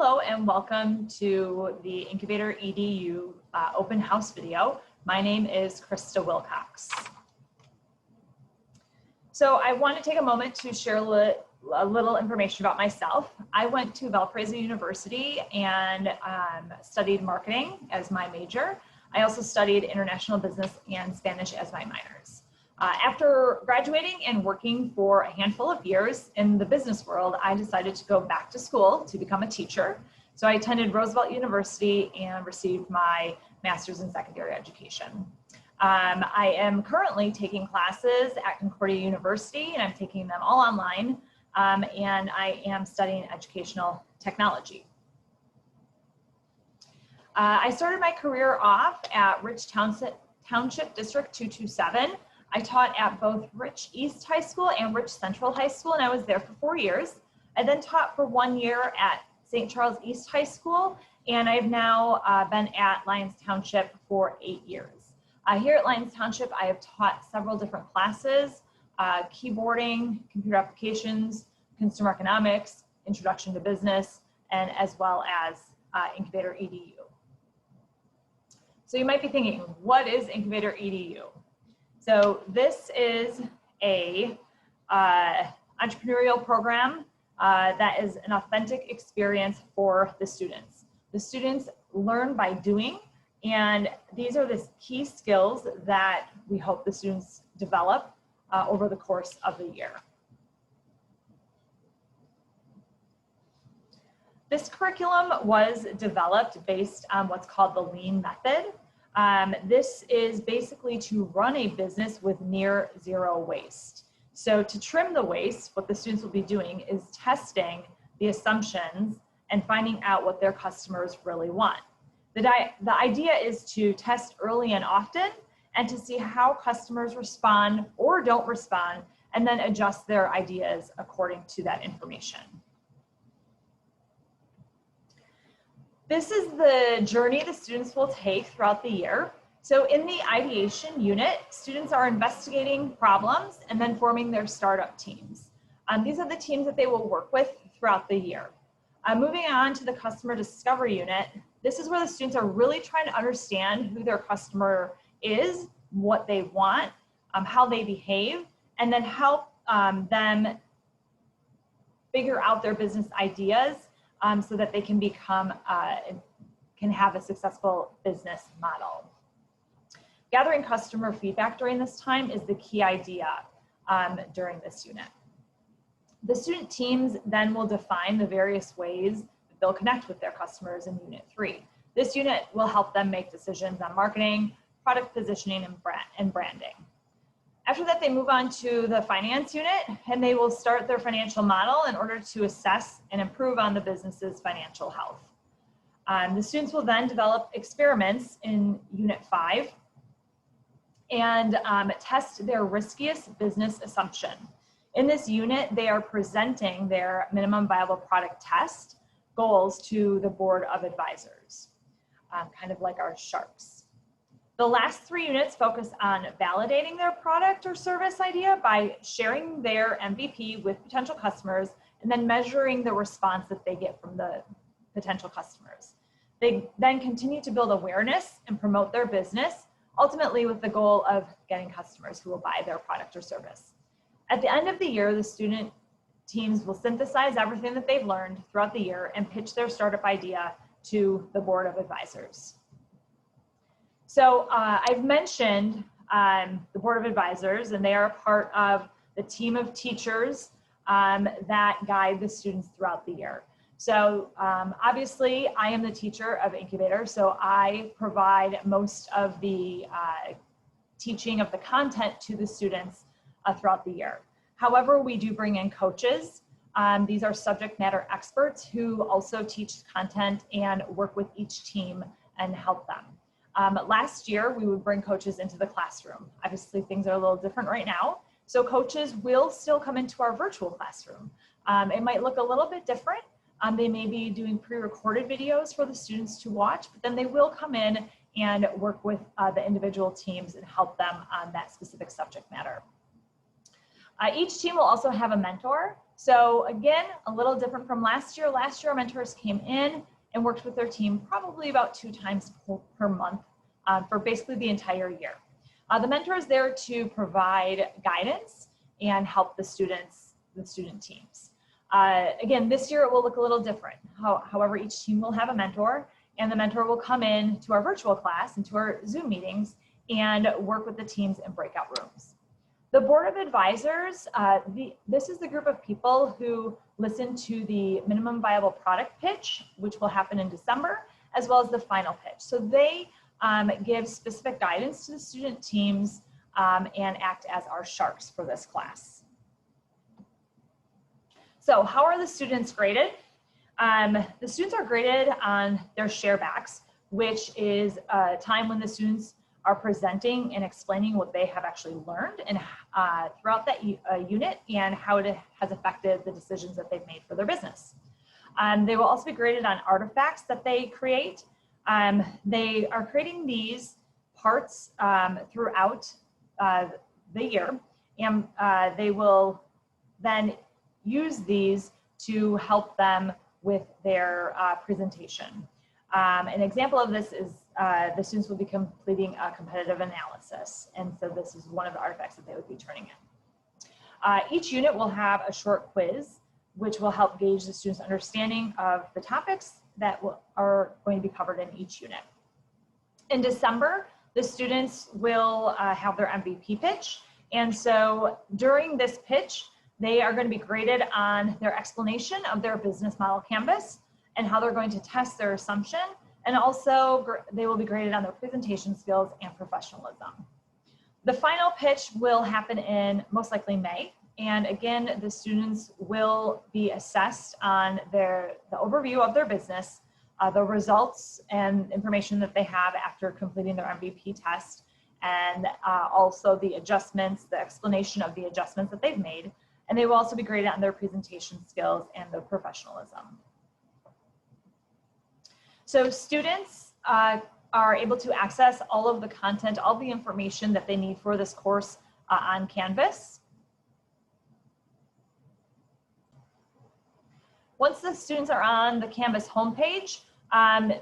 Hello and welcome to the INCubatoredu open house video. My name is Krista Wilcox. So I want to take a moment to share a little information about myself. I went to Valparaiso University and studied marketing as my major. I also studied international business and Spanish as my minors. After graduating and working for a handful of years in the business world, I decided to go back to school to become a teacher. So I attended Roosevelt University and received my master's in secondary education. I am currently taking classes at Concordia University, and I'm taking them all online, and I am studying educational technology. I started my career off at Rich Township District 227. I taught at both Rich East High School and Rich Central High School, and I was there for 4 years. I then taught for 1 year at St. Charles East High School, and I've now been at Lyons Township for 8 years. Here at Lyons Township, I have taught several different classes, keyboarding, computer applications, consumer economics, introduction to business, and as well as INCubatoredu. So you might be thinking, what is INCubatoredu? So this is a entrepreneurial program that is an authentic experience for the students. The students learn by doing, and these are the key skills that we hope the students develop over the course of the year. This curriculum was developed based on what's called the lean method. This is basically to run a business with near zero waste. So to trim the waste, what the students will be doing is testing the assumptions and finding out what their customers really want. The idea is to test early and often and to see how customers respond or don't respond, and then adjust their ideas according to that information. This is the journey the students will take throughout the year. So in the ideation unit, students are investigating problems and then forming their startup teams. These are the teams that they will work with throughout the year. Moving on to the customer discovery unit, this is where the students are really trying to understand who their customer is, what they want, how they behave, and then help them figure out their business ideas so that they can can have a successful business model. Gathering customer feedback during this time is the key idea during this unit. The student teams then will define the various ways that they'll connect with their customers in Unit 3. This unit will help them make decisions on marketing, product positioning, and branding. After that, they move on to the finance unit, and they will start their financial model in order to assess and improve on the business's financial health. The students will then develop experiments in Unit 5 and test their riskiest business assumption. In this unit, they are presenting their minimum viable product test goals to the board of advisors, kind of like our sharks. The last 3 units focus on validating their product or service idea by sharing their MVP with potential customers and then measuring the response that they get from the potential customers. They then continue to build awareness and promote their business, ultimately with the goal of getting customers who will buy their product or service. At the end of the year, the student teams will synthesize everything that they've learned throughout the year and pitch their startup idea to the board of advisors. So I've mentioned the board of advisors, and they are a part of the team of teachers that guide the students throughout the year. So obviously I am the teacher of Incubator, so I provide most of the teaching of the content to the students throughout the year. However, we do bring in coaches. These are subject matter experts who also teach content and work with each team and help them. Last year, we would bring coaches into the classroom. Obviously, things are a little different right now. So coaches will still come into our virtual classroom. It might look a little bit different. They may be doing pre-recorded videos for the students to watch, but then they will come in and work with the individual teams and help them on that specific subject matter. Each team will also have a mentor. So again, a little different from last year. Last year, our mentors came in and worked with their team probably about 2 times per month for basically the entire year. The mentor is there to provide guidance and help the student teams. Again, this year it will look a little different. However, each team will have a mentor, and the mentor will come in to our virtual class and to our Zoom meetings and work with the teams in breakout rooms. The board of advisors, this is the group of people who listen to the minimum viable product pitch, which will happen in December, as well as the final pitch. So they give specific guidance to the student teams and act as our sharks for this class. So how are the students graded? The students are graded on their sharebacks, which is a time when the students are presenting and explaining what they have actually learned and throughout that unit and how it has affected the decisions that they've made for their business. They will also be graded on artifacts that they create. They are creating these parts throughout the year, and they will then use these to help them with their presentation. An example of this is the students will be completing a competitive analysis, and so this is one of the artifacts that they would be turning in. Each unit will have a short quiz, which will help gauge the students' understanding of the topics that are going to be covered in each unit. In December, the students will have their MVP pitch, and so during this pitch, they are going to be graded on their explanation of their business model canvas and how they're going to test their assumption, and also they will be graded on their presentation skills and professionalism. The final pitch will happen in most likely May, and again, the students will be assessed on the overview of their business, the results and information that they have after completing their MVP test, and also the adjustments, the explanation of the adjustments that they've made. And they will also be graded on their presentation skills and their professionalism. So students are able to access all of the content, all the information that they need for this course on Canvas. Once the students are on the Canvas homepage,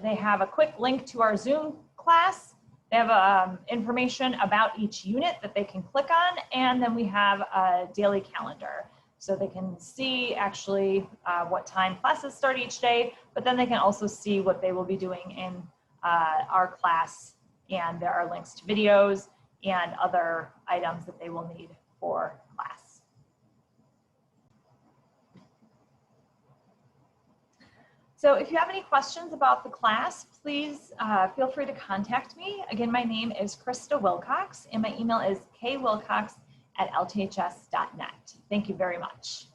they have a quick link to our Zoom class. They have information about each unit that they can click on, and then we have a daily calendar. So they can see actually what time classes start each day, but then they can also see what they will be doing in our class, and there are links to videos and other items that they will need for class. So if you have any questions about the class, please feel free to contact me. Again, my name is Krista Wilcox, and my email is kwilcox@lths.net. Thank you very much.